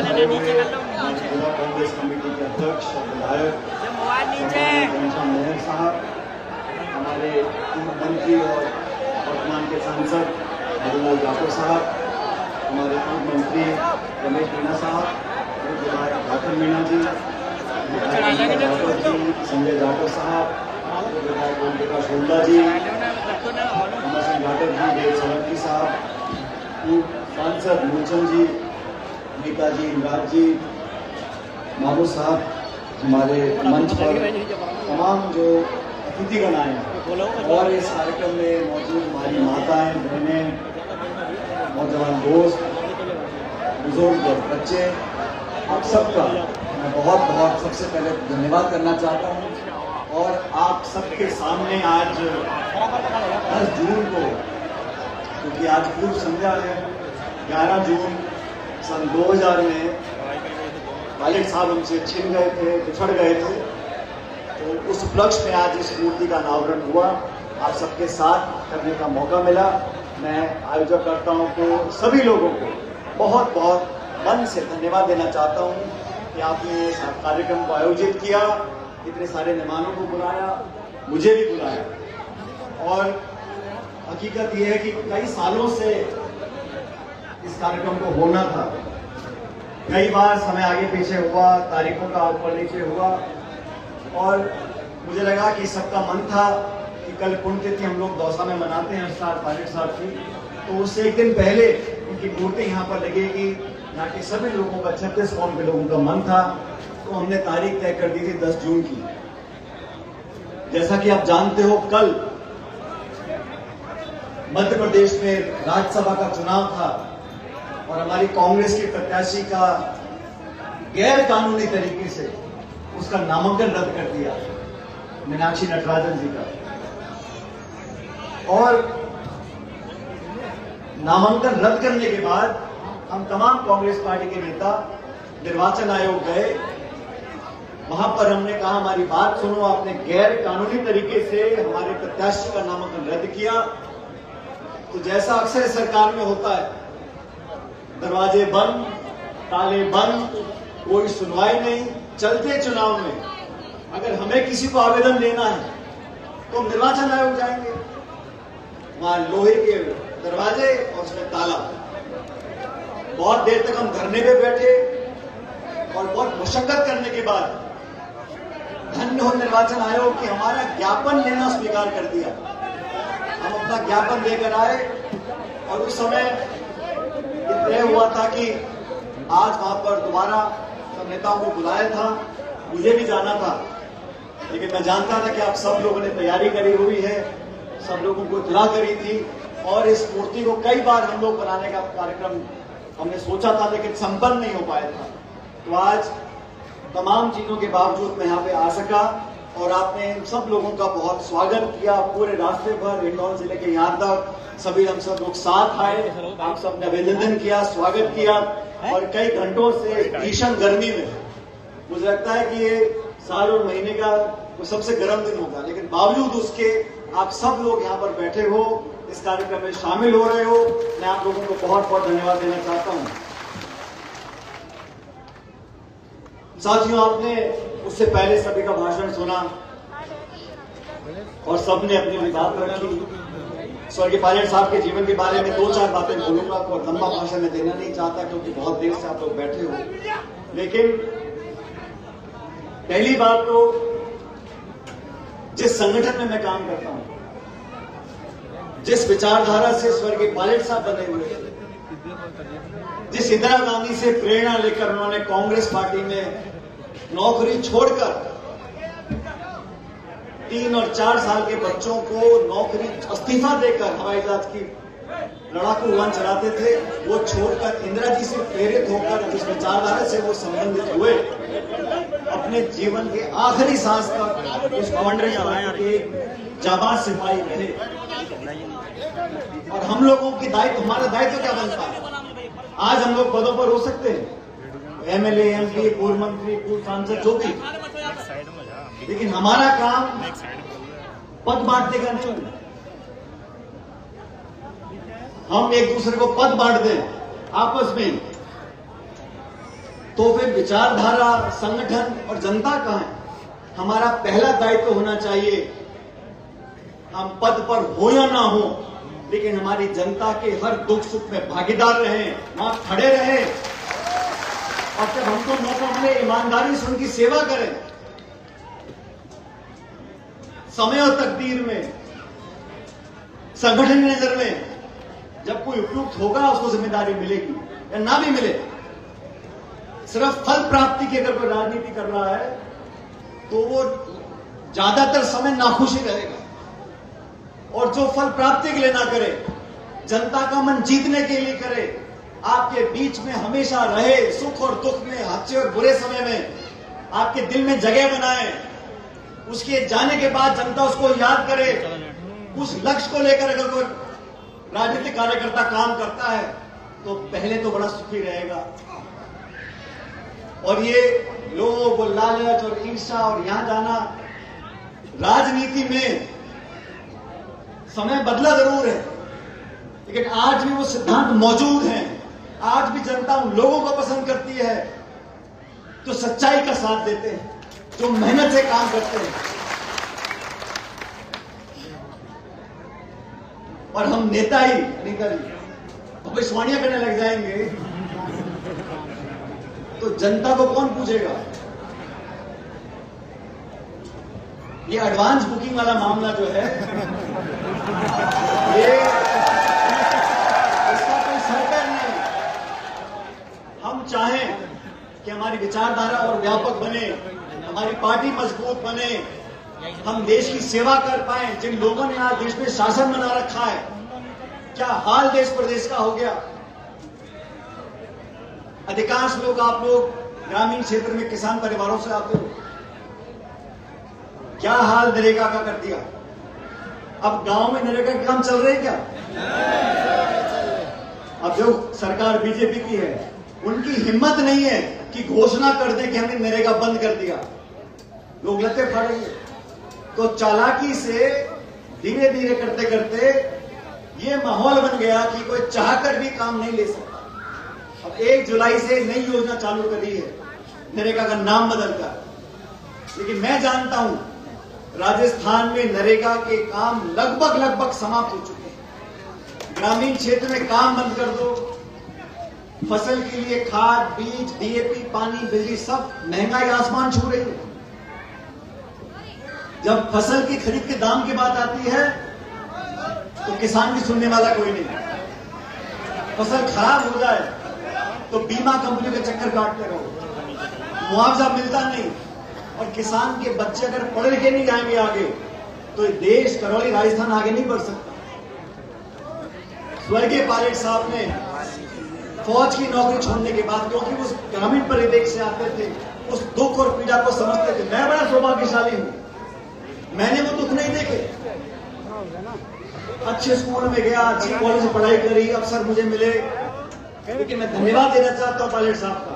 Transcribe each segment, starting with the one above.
जिला कांग्रेस कमेटी के अध्यक्ष और विधायक मेयर साहब, हमारे पूर्व मंत्री और वर्तमान के सांसद हरिलाल जाटव साहब, हमारे पूर्व मंत्री रमेश मीणा साहब, विधायक राठन मीणा जी, संजय जाटव साहब, विधायक ओम प्रकाश हुड्डा जी, अमर सिंह जाटव जी, देव सोलंकी साहब, सांसद मूलचंद जी, मीका जी, इमराज जी, मामू साहब, हमारे मंच पर तमाम जो अतिथिगण आए हैं और इस कार्यक्रम में मौजूद हमारी माताएं, बहनें, नौजवान दोस्त, बुजुर्ग और बच्चे, आप सबका मैं बहुत बहुत सबसे पहले धन्यवाद करना चाहता हूँ। और आप सबके सामने आज 10 जून को, क्योंकि आज पूर्व संध्या है, 11 जून सन 2000 में पायलट साहब हमसे छिन गए थे, बिछड़ गए थे, तो उस उपलक्ष्य में आज इस मूर्ति का अनावरण हुआ। आप सबके साथ करने का मौका मिला। मैं आयोजक करताओं को, सभी लोगों को बहुत बहुत मन से धन्यवाद देना चाहता हूँ कि आपने इस कार्यक्रम को आयोजित किया, इतने सारे मेहमानों को बुलाया, मुझे भी बुलाया। और हकीकत यह है कि कई सालों से इस कार्यक्रम को होना था। कई बार समय आगे पीछे हुआ, तारीखों का ऊपर नीचे हुआ, और मुझे लगा कि सबका मन था कि कल पुण्यतिथि हम लोग दौसा में मनाते हैं उस्ताद पायलट साहब की, तो उससे एक दिन पहले उनकी मूर्ति यहाँ पर लगेगी। यहाँ के सभी लोगों का 36 कौम के लोगों का मन था, तो हमने तारीख तय कर दी थी 10 जून की। जैसा कि आप जानते हो, कल मध्य प्रदेश में राज्यसभा का चुनाव था और हमारी कांग्रेस के प्रत्याशी का गैर कानूनी तरीके से उसका नामांकन रद्द कर दिया, मीनाक्षी नटराजन जी का। और नामांकन रद्द करने के बाद हम तमाम कांग्रेस पार्टी के नेता निर्वाचन आयोग गए। वहां पर हमने कहा, हमारी बात सुनो, आपने गैर कानूनी तरीके से हमारे प्रत्याशी का नामांकन रद्द किया। तो जैसा अक्सर सरकार में होता है, दरवाजे बंद, ताले बंद, कोई सुनवाई नहीं। चलते चुनाव में अगर हमें किसी को आवेदन देना है तो हम निर्वाचन आयोग जाएंगे, वहां लोहे के दरवाजे और उसमें ताला। बहुत देर तक हम धरने पे बैठे और बहुत मशक्कत करने के बाद धन्य हो निर्वाचन आयोग कि हमारा ज्ञापन लेना स्वीकार कर दिया। हम अपना ज्ञापन लेकर आए और उस समय तय हुआ था कि आज वहां पर दोबारा सब नेताओं को बुलाया था, मुझे भी जाना था, लेकिन मैं जानता था कि आप सब लोगों ने तैयारी करी हुई है, सब लोगों को इत्तला करी थी। और इस मूर्ति को कई बार हम लोग बनाने का कार्यक्रम हमने सोचा था, लेकिन संपन्न नहीं हो पाया था। तो आज तमाम चीजों के बावजूद मैं यहाँ पे आ सका और आपने सब लोगों का बहुत स्वागत किया। पूरे रास्ते भर इंदौर जिले के यहाँ तक सभी हम सब लोग साथ आए, आप सब ने अभिनंदन किया, स्वागत किया। और कई घंटों से भीषण गर्मी में, मुझे लगता है कि ये साल और महीने का सबसे गर्म दिन होगा, लेकिन बावजूद उसके आप सब लोग यहाँ पर बैठे हो, इस कार्यक्रम में शामिल हो रहे हो। मैं आप लोगों को बहुत बहुत धन्यवाद देना चाहता हूँ। साथियों, आपने उससे पहले सभी का भाषण सुना और सबने अपनी अपनी बात रखी। स्वर्गीय पायलट साहब के जीवन के बारे में 2-4 बातें बोलूंगा और लंबा भाषण में देना नहीं चाहता, क्योंकि बहुत देर से आप लोग बैठे हो। लेकिन पहली बात तो, जिस संगठन में मैं काम करता हूं, जिस विचारधारा से स्वर्गीय पायलट साहब बने हुए, जिस इंदिरा गांधी से प्रेरणा लेकर उन्होंने कांग्रेस पार्टी में नौकरी छोड़कर 3 और 4 साल के बच्चों को नौकरी इस्तीफा देकर हवाई जहाज की लड़ाकू विमान चलाते थे, वो छोड़कर इंदिरा जी से प्रेरित होकर जिस विचारधारा से वो संबंधित हुए, अपने जीवन के आखिरी सांस तक उस बाउंड्री के जाबाज सिपाही रहे। और हम लोगों की दायित्व, हमारा दायित्व क्या बनता है? आज हम लोग पदों पर हो सकते हैं, एमएलए, एमपी, पूर्व मंत्री, पूर्व सांसद, जो भी, लेकिन हमारा काम पद बांटने का नहीं। हम एक दूसरे को पद बांट दें आपस में, तो फिर विचारधारा, संगठन और जनता कहां है? हमारा पहला दायित्व होना चाहिए, हम पद पर हो या ना हो, लेकिन हमारी जनता के हर दुख सुख में भागीदार रहें, वहां खड़े रहें, और जब हमको मौका मिले ईमानदारी से उनकी सेवा करें। समय और तकदीर में, संगठन की नजर में जब कोई उपयुक्त होगा उसको जिम्मेदारी मिलेगी या ना भी मिले। सिर्फ फल प्राप्ति की अगर कोई राजनीति कर रहा है तो वो ज्यादातर समय नाखुश ही रहेगा, और जो फल प्राप्ति के लिए ना करे, जनता का मन जीतने के लिए करे, आपके बीच में हमेशा रहे, सुख और दुख में, अच्छे और बुरे समय में आपके दिल में जगह बनाए, उसके जाने के बाद जनता उसको याद करे। उस लक्ष्य को लेकर अगर कोई राजनीतिक कार्यकर्ता काम करता है तो पहले तो बड़ा सुखी रहेगा। और ये लोग लालच और ईर्ष्या और यहां जाना, राजनीति में समय बदला जरूर है, लेकिन आज भी वो सिद्धांत मौजूद हैं। आज भी जनता उन लोगों को पसंद करती है जो सच्चाई का साथ देते हैं, जो मेहनत से काम करते हैं। और हम नेता ही निकल भविष्यवाणियां करने लग जाएंगे तो जनता को कौन पूछेगा? ये एडवांस बुकिंग वाला मामला जो है, ये इसका कोई सरकार नहीं। हम चाहें कि हमारी विचारधारा और व्यापक बने, हमारी पार्टी मजबूत बने, हम देश की सेवा कर पाए। जिन लोगों ने आज देश में शासन बना रखा है, क्या हाल देश प्रदेश का हो गया। अधिकांश लोग, आप लोग ग्रामीण क्षेत्र में किसान परिवारों से आते हो, क्या हाल नरेगा का कर दिया। अब गांव में नरेगा के काम चल रहे हैं क्या? अब जो सरकार बीजेपी की है, उनकी हिम्मत नहीं है कि घोषणा कर दे कि हमने नरेगा बंद कर दिया, लोग लते फाड़ेंगे। तो चालाकी से धीरे धीरे करते करते ये माहौल बन गया कि कोई चाहकर भी काम नहीं ले सकता। अब 1 जुलाई से नई योजना चालू करी है, नरेगा का नाम बदलकर। लेकिन मैं जानता हूं राजस्थान में नरेगा के काम लगभग समाप्त हो चुके हैं। ग्रामीण क्षेत्र में काम बंद कर दो, फसल के लिए खाद, बीज, डीएपी, पानी, बिजली, सब महंगाई आसमान छू रही है। जब फसल की खरीद के दाम की बात आती है तो किसान की सुनने वाला कोई नहीं। फसल खराब हो जाए तो बीमा कंपनी के चक्कर काटते रहो, मुआवजा मिलता नहीं, और किसान के बच्चे अगर पढ़ लिखे नहीं जाएंगे आगे तो देश, करौली राजस्थान आगे नहीं बढ़ सकता। स्वर्गीय पायलट साहब ने फौज की नौकरी छोड़ने के बाद, क्योंकि वो ग्रामीण परिवेश से आते थे, उस दुख और पीड़ा को समझते थे। मैं बड़ा सौभाग्यशाली हूं, मैंने वो दुख नहीं देखे। अच्छे स्कूल में गया, अच्छी कॉलेज में पढ़ाई करी, अफसर मुझे मिले। लेकिन मैं धन्यवाद देना चाहता हूं पायलट साहब का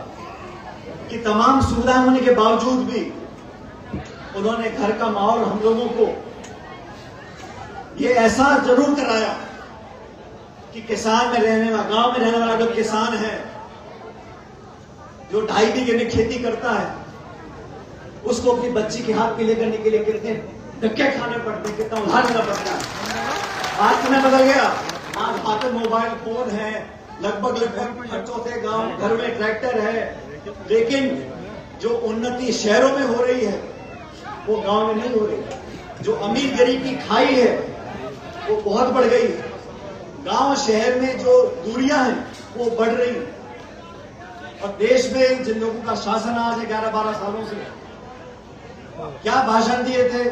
कि तमाम सुविधाएं होने के बावजूद भी उन्होंने घर का माहौल हम लोगों को ये एहसास जरूर कराया कि किसान में रहने वाला, गांव में रहने वाला जो किसान है, जो 2.5 बीघे में खेती करता है, उसको अपनी बच्ची के हाथ पीले करने के लिए कितने धक्के खाने पड़ते हैं, कितना उधार लेना पड़ता है। आज समय बदल गया, आज हाथ में मोबाइल फोन है, लगभग हर चौथे गांव घर में ट्रैक्टर है। लेकिन जो उन्नति शहरों में हो रही है वो गांव में नहीं हो रही। जो अमीर गरीब की खाई है वो बहुत बढ़ गई है। गांव शहर में जो दूरियां हैं वो बढ़ रही हैं। और देश में जिन लोगों का शासन आज है 11-12 सालों से, क्या भाषण दिए थे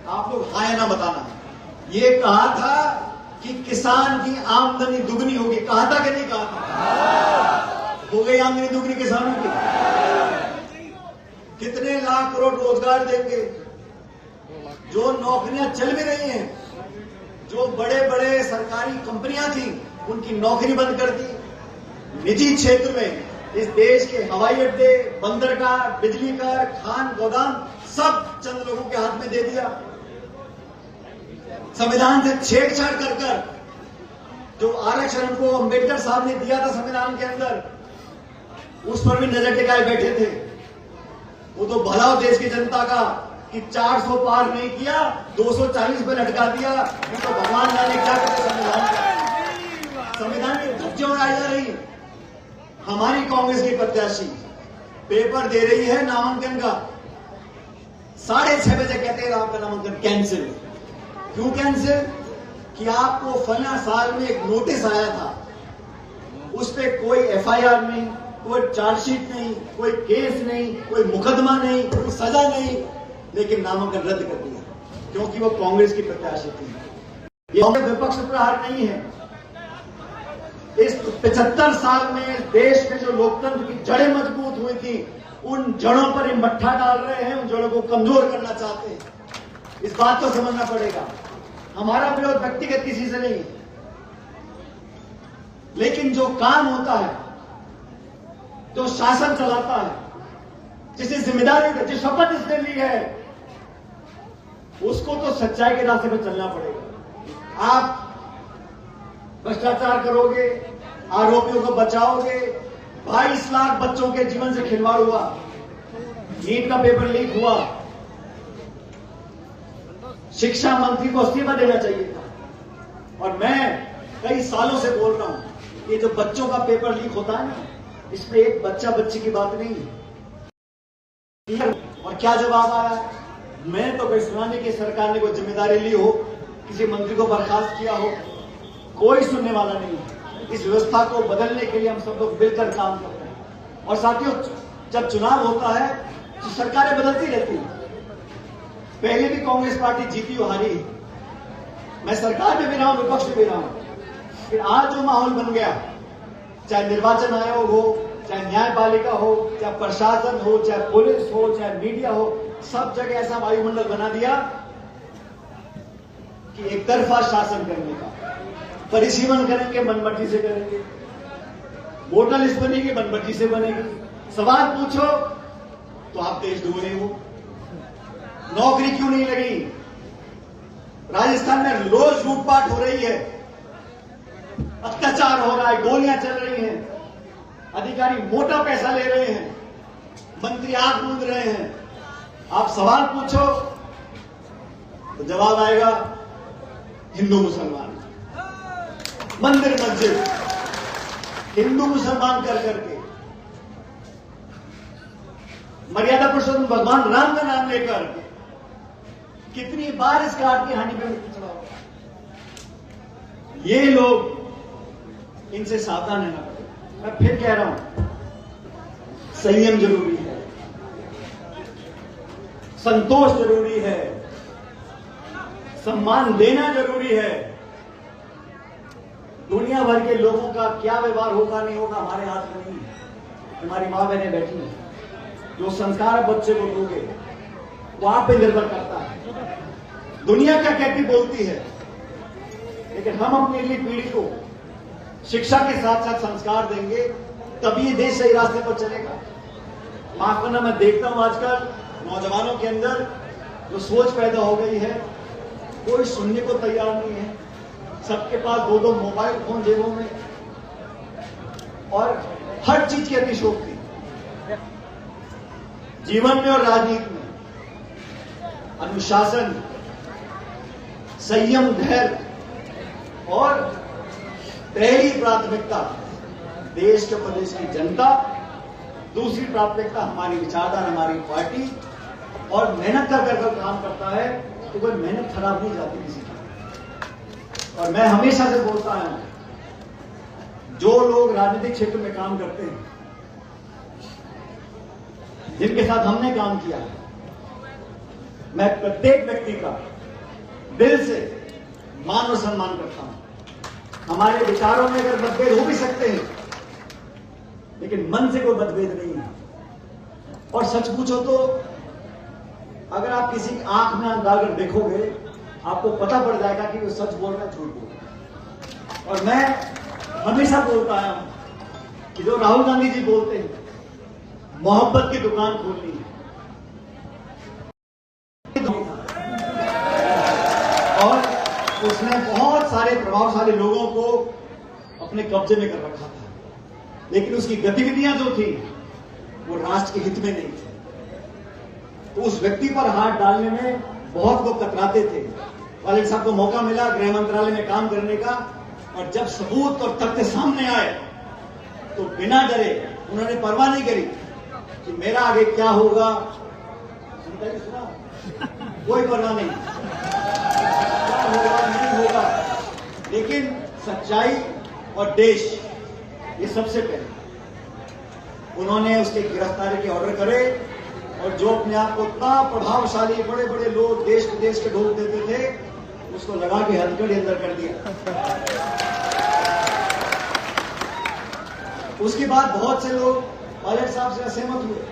आप लोग? हाँ या ना बताना। ये कहा था कि किसान की आमदनी दुगनी होगी, कहा था कि नहीं कहा था? हो गई आमदनी दुगनी किसानों की। कितने लाख करोड़ रोजगार देंगे। जो नौकरियां चल भी रही हैं, जो बड़े बड़े सरकारी कंपनियां थी उनकी नौकरी बंद कर दी। निजी क्षेत्र में इस देश के हवाई अड्डे, बंदरगाह, बिजली घर, खान, गोदाम सब चंद लोगों के हाथ में दे दिया। संविधान से छेड़छाड़ कर कर जो आरक्षण को अंबेडकर साहब ने दिया था संविधान के अंदर, उस पर भी नजर टिकाए बैठे थे। वो तो भला हो देश की जनता का कि 400 पार नहीं किया, 240 पे लटका दिया। ये तो भगवान जाने क्या करते संविधान के धज्जे उड़ाई जा रही है। हमारी कांग्रेस की प्रत्याशी पेपर दे रही है नामांकन का, 6:30 बजे कहते हैं आपका नामांकन कैंसिल। क्यों कैंसिल? कि आपको फला साल में एक नोटिस आया था, उस पर कोई एफआईआर नहीं, कोई चार्जशीट नहीं, कोई केस नहीं, कोई मुकदमा नहीं, कोई सजा नहीं, लेकिन नामांकन रद्द कर दिया क्योंकि वो कांग्रेस की प्रत्याशी थी। ये विपक्ष प्रहार नहीं है। इस 75 साल में देश में जो लोकतंत्र की जड़ें मजबूत हुई थी, उन जड़ों पर ये मट्ठा डाल रहे हैं, उन जड़ों को कमजोर करना चाहते हैं। इस बात को समझना पड़ेगा। हमारा विरोध व्यक्तिगत किसी से नहीं, लेकिन जो काम होता है, जो शासन चलाता है, जिसे जिम्मेदारी, जिस शपथ इसने ली है, उसको तो सच्चाई के रास्ते पर चलना पड़ेगा। आप भ्रष्टाचार करोगे, आरोपियों को बचाओगे। 22 लाख बच्चों के जीवन से खिलवाड़ हुआ, नीट का पेपर लीक हुआ, शिक्षा मंत्री को इस्तीफा देना चाहिए था। और मैं कई सालों से बोल रहा हूं, ये जो बच्चों का पेपर लीक होता है ना, इसमें एक बच्चा बच्ची की बात नहीं है। और क्या जवाब आया? मैं तो कहीं सुना नहीं कि सरकार ने कोई जिम्मेदारी ली हो, किसी मंत्री को बर्खास्त किया हो। कोई सुनने वाला नहीं है। इस व्यवस्था को बदलने के लिए हम सब लोग मिलकर काम कर रहे हैं। और साथियों, जब चुनाव होता है तो सरकारें बदलती रहती हैं। पहले भी कांग्रेस पार्टी जीती और हारी, मैं सरकार में भी रहा हूं, विपक्ष में भी रहा हूं। फिर आज जो माहौल बन गया, चाहे निर्वाचन आयोग हो, चाहे न्यायपालिका हो, चाहे प्रशासन हो, चाहे पुलिस हो, चाहे मीडिया हो, सब जगह ऐसा वायुमंडल बना दिया कि एक तरफा शासन करने का। परिसीमन करेंगे, मनमर्जी से करेंगे। वोटर लिस्ट बनेगी, मनमर्जी से बनेगी। सवाल पूछो तो आप देशद्रोही हो। नौकरी क्यों नहीं लगी? राजस्थान में रोज लूटपाट हो रही है, अत्याचार हो रहा है, गोलियां चल रही हैं, अधिकारी मोटा पैसा ले रहे हैं, मंत्री आग मूंद रहे हैं। आप सवाल पूछो तो जवाब आएगा हिंदू मुसलमान, मंदिर मस्जिद, हिंदू मुसलमान कर करके, मर्यादा पुरुषोत्तम भगवान राम का नाम लेकर कितनी बार इस काट की हानि पे चढ़ा होगा। ये लोग, इनसे सावधान रहना पड़ेगा। मैं फिर कह रहा हूं, संयम जरूरी है, संतोष जरूरी है, सम्मान देना जरूरी है। दुनिया भर के लोगों का क्या व्यवहार होगा नहीं होगा हमारे हाथ में नहीं है। हमारी मां बहनें बैठी हैं, जो संस्कार बच्चे को दोगे वो आप पे निर्भर करता है। दुनिया क्या कहती बोलती है, लेकिन हम अपनी अगली पीढ़ी को शिक्षा के साथ साथ संस्कार देंगे, तभी ये देश सही रास्ते पर चलेगा। माफ करना, मैं देखता हूं आजकल नौजवानों के अंदर जो सोच पैदा हो गई है, कोई सुनने को तैयार नहीं है। सबके पास 2-2 मोबाइल फोन जेबों में, और हर चीज की अतिशोक्ति, जीवन में और राजनीति में। अनुशासन, संयम, धैर्य, और पहली प्राथमिकता देश के प्रदेश की जनता, दूसरी प्राथमिकता हमारी विचारधारा, हमारी पार्टी। और मेहनत कर काम करता है तो कोई मेहनत खराब नहीं जाती किसी की। और मैं हमेशा से बोलता हूं, जो लोग राजनीतिक क्षेत्र में काम करते हैं, जिनके साथ हमने काम किया, मैं प्रत्येक व्यक्ति का दिल से मान और सम्मान करता हूं। हमारे विचारों में अगर मतभेद हो भी सकते हैं, लेकिन मन से कोई मतभेद नहीं है। और सच पूछो तो अगर आप किसी की आंख में आंख डालकर देखोगे, आपको पता पड़ जाएगा कि वो सच बोल रहा है, झूठ बोल रहा है। और मैं हमेशा बोलता हूं कि जो राहुल गांधी जी बोलते हैं, मोहब्बत की दुकान खोलनी है, और उसने बहुत सारे प्रभावशाली लोगों को अपने कब्जे में कर रखा था। लेकिन उसकी गतिविधियां जो थी वो राष्ट्र के हित में नहीं थी। तो उस व्यक्ति पर हाथ डालने में बहुत लोग कतराते थे। वालिद साहब को मौका मिला गृह मंत्रालय में काम करने का, और जब सबूत और तथ्य सामने आए तो बिना डरे उन्होंने परवाह नहीं करी कि मेरा आगे क्या होगा। सुना? कोई परवाह नहीं, क्या होगा नहीं होगा, लेकिन सच्चाई और देश ये सबसे पहले। उन्होंने उसके गिरफ्तारी के ऑर्डर करे, और जो अपने आप को इतना प्रभावशाली बड़े बड़े लोग देश विदेश के ढोक देते थे, उसको लगा के हथकड़ी अंदर कर दिया। उसके बाद बहुत से लोग वालिद साहब से असहमत हुए,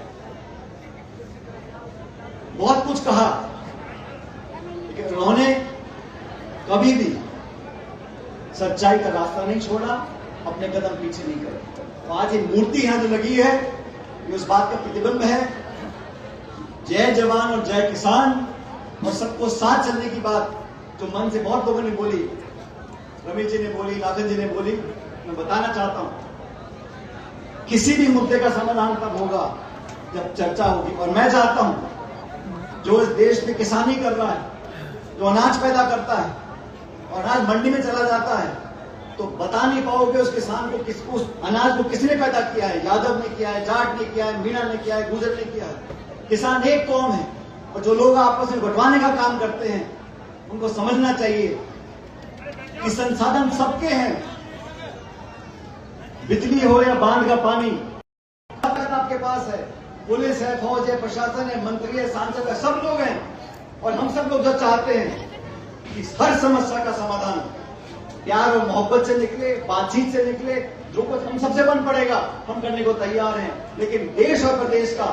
बहुत कुछ कहा, लेकिन उन्होंने कभी भी सच्चाई का रास्ता नहीं छोड़ा, अपने कदम पीछे नहीं करे। तो आज ये मूर्ति यहां जो लगी है, ये उस बात का प्रतिबिंब है। जय जवान और जय किसान और सबको साथ चलने की बात जो मन से बहुत लोगों ने बोली, रमेश जी ने बोली, लाखन जी ने बोली, मैं बताना चाहता हूं, किसी भी मुद्दे का समाधान तब होगा जब चर्चा होगी। और मैं चाहता हूं जो इस देश में किसानी कर रहा है, जो अनाज पैदा करता है और अनाज मंडी में चला जाता है, तो बता नहीं पाओगे उस किसान को, किसको, उस अनाज को किसने पैदा किया है। यादव ने किया है, जाट ने किया है, मीणा ने किया है, गुजर ने किया है। किसान एक कौम है, और जो लोग आपस में बंटवाने का काम करते हैं उनको समझना चाहिए कि संसाधन सबके हैं। बिजली हो या बांध का पानी, आपके पास है। पुलिस है, फौज है, प्रशासन है, मंत्री है, सांसद है, सब लोग हैं। और हम सब लोग जो चाहते हैं कि हर समस्या का समाधान प्यार और मोहब्बत से निकले, बातचीत से निकले। जो कुछ हम सबसे बन पड़ेगा हम करने को तैयार हैं, लेकिन देश और प्रदेश का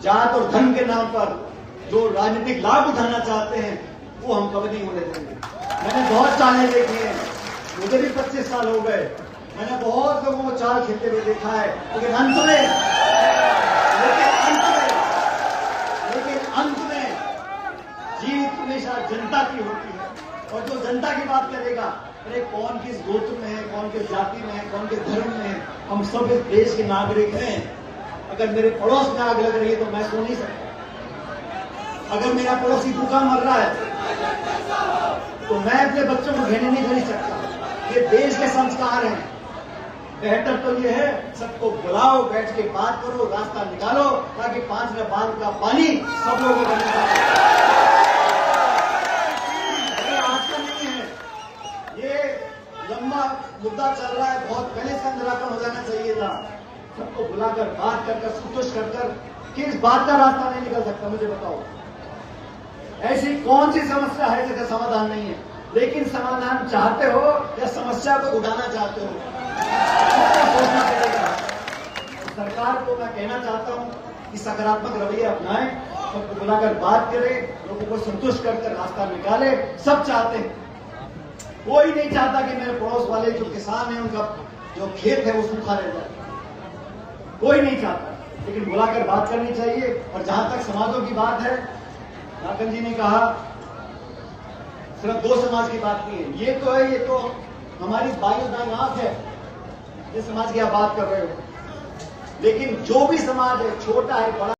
जात और धर्म के नाम पर जो राजनीतिक लाभ उठाना चाहते हैं वो हम कभी नहीं होने देंगे। मैंने बहुत चालें देखी हैं, मुझे भी 25 साल हो गए, मैंने बहुत लोगों को चाल खेलते हुए देखा है, लेकिन अंत में जीत हमेशा जनता की होती है। और जो जनता की बात करेगा, अरे कौन किस गोत्र में है, कौन किस जाति में है, कौन किस धर्म में है, हम सब इस देश के नागरिक हैं। अगर मेरे पड़ोस में आग लग रही है तो मैं सो नहीं सकता। अगर मेरा पड़ोसी भूखा मर रहा है तो मैं अपने बच्चों को घेने नहीं खरीद सकता। ये देश के संस्कार हैं। बेहतर तो ये है सबको बुलाओ, बैठ के बात करो, रास्ता निकालो, ताकि 5 बांध का पानी सब लोगों को मिल जाए। आज का नहीं है, ये लंबा मुद्दा चल रहा है, बहुत पहले इसका निराकरण हो जाना चाहिए था। सबको बुलाकर बात कर संतुष्ट कर किस बात का रास्ता नहीं निकल सकता, मुझे बताओ। ऐसी कौन सी समस्या है जिसका समाधान नहीं है? लेकिन समाधान चाहते हो या समस्या को उड़ाना चाहते हो, सोचना पड़ेगा। सरकार को मैं कहना चाहता हूं कि सकारात्मक रवैया अपनाएं, सबको बुलाकर बात करें, लोगों को संतुष्ट करके रास्ता निकाले। सब चाहते हैं, कोई नहीं चाहता कि मेरे पड़ोस वाले जो किसान हैं उनका जो खेत है वो सूखा रह जाए, कोई नहीं चाहता। लेकिन बुलाकर बात करनी चाहिए। और जहां तक समाजों की बात है, लाखन जी ने कहा सिर्फ 2 समाज की बात नहीं है, ये तो है, ये तो हमारी बाई दाई आंख है जिस समाज की आप बात कर रहे हो। लेकिन जो भी समाज है, छोटा है बड़ा